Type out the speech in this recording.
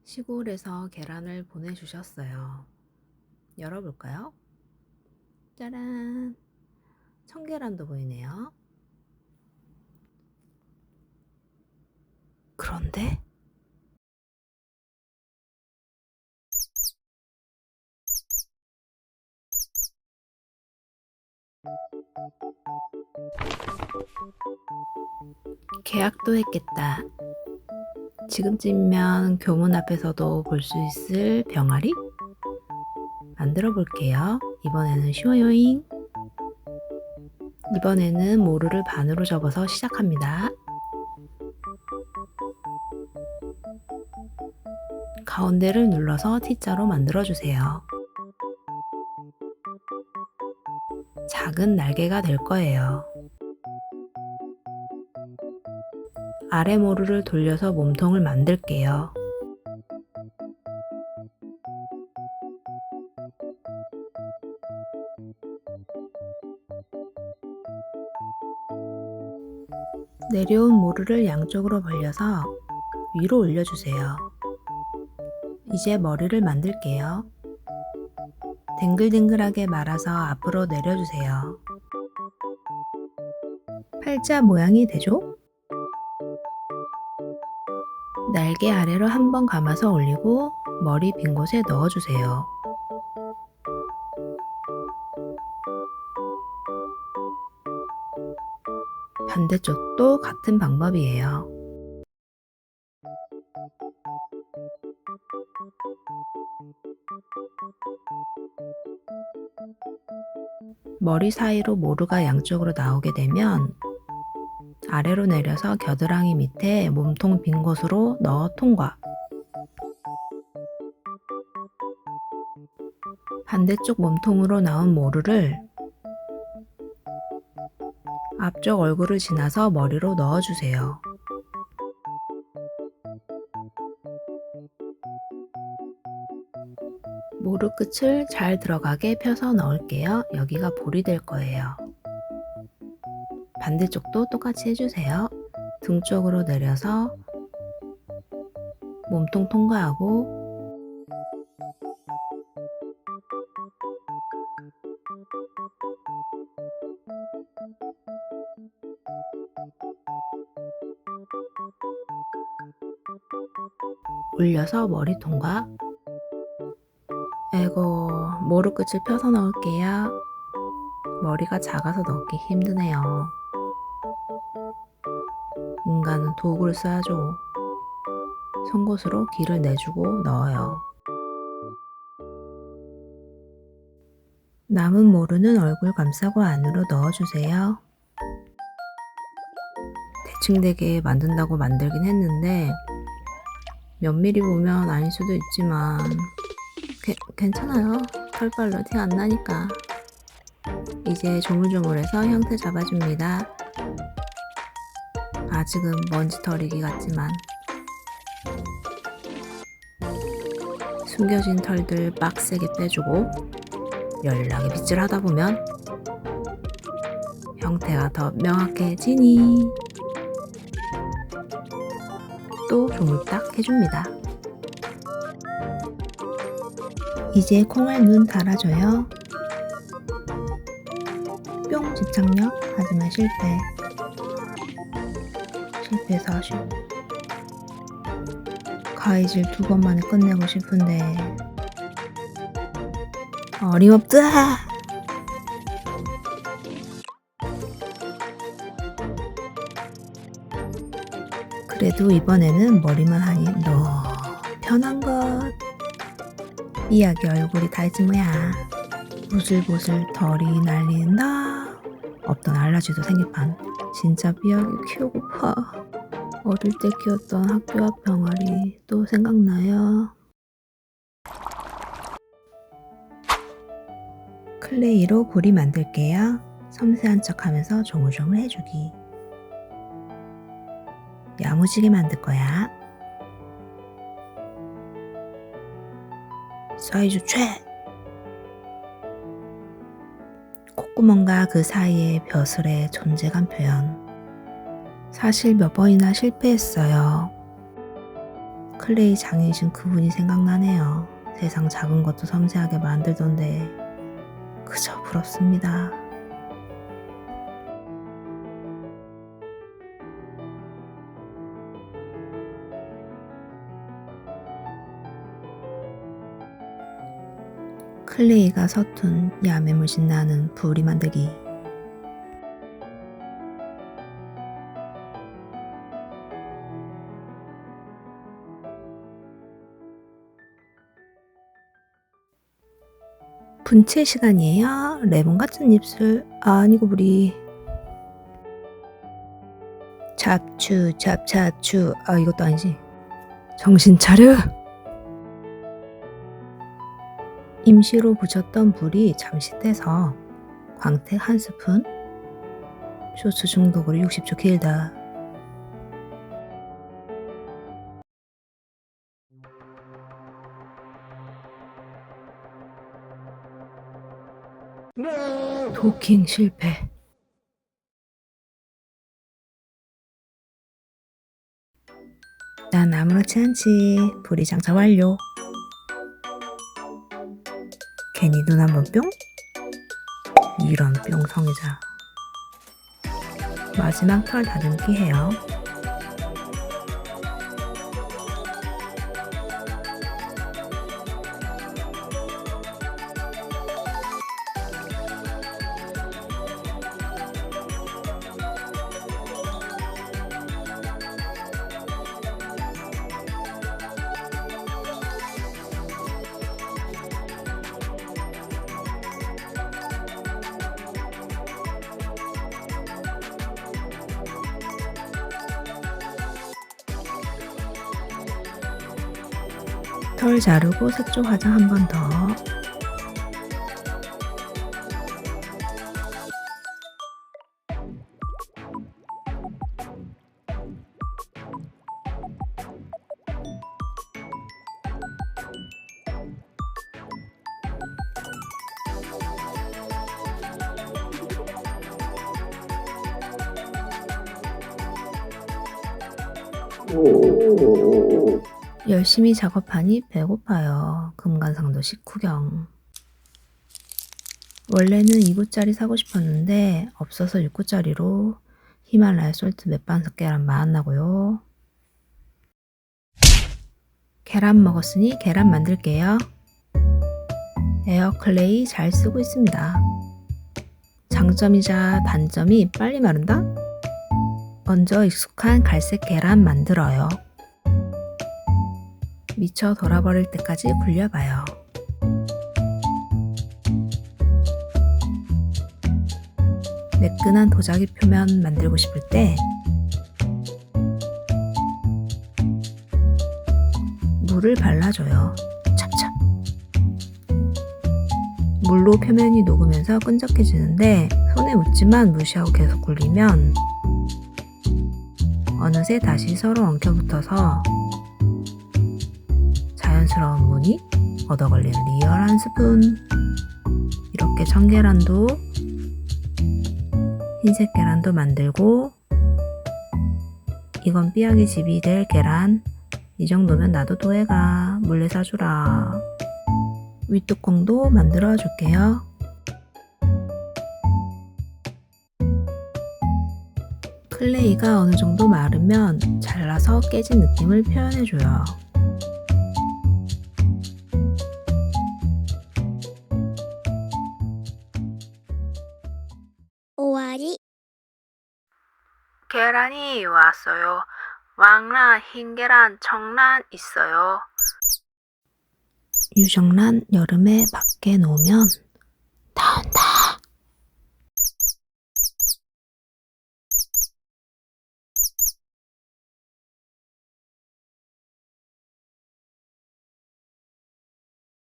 시골에서 계란을 보내주셨어요. 열어볼까요? 짜란! 청계란도 보이네요. 그런데 계약도 했겠다. 지금쯤이면 교문 앞에서도 볼 수 있을 병아리? 만들어 볼게요. 이번에는 쉬워요잉. 이번에는 모루를 반으로 접어서 시작합니다. 가운데를 눌러서 T자로 만들어주세요. 작은 날개가 될 거예요. 아래 모루를 돌려서 몸통을 만들게요. 내려온 모루를 양쪽으로 벌려서 위로 올려주세요. 이제 머리를 만들게요. 댕글댕글하게 말아서 앞으로 내려주세요. 팔자 모양이 되죠? 날개 아래로 한번 감아서 올리고 머리 빈 곳에 넣어주세요. 반대쪽도 같은 방법이에요. 머리 사이로 모루가 양쪽으로 나오게 되면 아래로 내려서 겨드랑이 밑에 몸통 빈 곳으로 넣어 통과. 반대쪽 몸통으로 나온 모루를 앞쪽 얼굴을 지나서 머리로 넣어주세요. 모루 끝을 잘 들어가게 펴서 넣을게요. 여기가 볼이 될 거예요. 반대쪽도 똑같이 해주세요. 등 쪽으로 내려서 몸통 통과하고 올려서 머리 통과. 에고, 모루 끝을 펴서 넣을게요. 머리가 작아서 넣기 힘드네요. 인간은 도구를 써야죠. 송곳으로 길을 내주고 넣어요. 남은 모루는 얼굴 감싸고 안으로 넣어주세요. 대충 되게 만든다고 만들긴 했는데 면밀히 보면 아닐 수도 있지만 괜찮아요. 털발로 티 안 나니까. 이제 조물조물해서 형태 잡아줍니다. 아직은 먼지털이기 같지만 숨겨진 털들 빡세게 빼주고 연락에 빗질 하다 보면 형태가 더 명확해지니 또 조물딱 해줍니다. 이제 콩알 눈 달아줘요. 뿅 집착력 하지만 실패해서 아쉬워. 가위질 2번 만에 끝내고 싶은데 어림없다. 그래도 이번에는 머리만 하니 너무 편한 것. 삐약이 얼굴이 달지 뭐야. 보슬보슬 털이 날린다. 없던 알러지도 생길판. 진짜 삐약이 키우고파. 어릴 때 키웠던 학교 앞 병아리 또 생각나요. 클레이로 구리 만들게요. 섬세한 척 하면서 조물조물 해주기. 야무지게 만들 거야. 사이즈 최! 콧구멍과 그 사이의 벼슬의 존재감 표현. 사실 몇 번이나 실패했어요. 클레이 장인이신 그분이 생각나네요. 세상 작은 것도 섬세하게 만들던데 그저 부럽습니다. 클레이가 서툰 야매물씬 나는 부리 만들기. 분칠 시간이에요. 레몬 같은 입술. 아니고 부리. 잡추 잡잡추. 이것도 아니지. 정신 차려. 임시로 붙였던 불이 잠시 떼서 광택 1스푼. 쇼츠 중독으로 60초 길다. 도킹 실패. 난 아무렇지 않지. 불이 장착 완료. 괜히 눈 한번 뿅? 이런 뿅성이자. 마지막 털 다듬기 해요. 털 자르고 색조 화장 한 번 더. 열심히 작업하니 배고파요. 금관상도 식후경. 원래는 2구짜리 사고 싶었는데 없어서 6구짜리로 히말라야 솔트 맥반석 계란 만나고요. 계란 먹었으니 계란 만들게요. 에어클레이 잘 쓰고 있습니다. 장점이자 단점이 빨리 마른다? 먼저 익숙한 갈색 계란 만들어요. 미쳐 돌아버릴 때까지 굴려봐요. 매끈한 도자기 표면 만들고 싶을 때 물을 발라줘요. 찹찹. 물로 표면이 녹으면서 끈적해지는데 손에 묻지만 무시하고 계속 굴리면 어느새 다시 서로 엉켜붙어서 자연스러운 무늬 얻어걸리는 리얼한 스푼. 이렇게 청계란도 흰색 계란도 만들고, 이건 삐약이 집이 될 계란. 이 정도면 나도 도해가 몰래 사주라. 윗뚜껑도 만들어 줄게요. 클레이가 어느 정도 마르면 잘라서 깨진 느낌을 표현해줘요. 오와리. 계란이 왔어요. 왕란, 흰계란, 청란 있어요. 유정란 여름에 밖에 놓으면 나온다.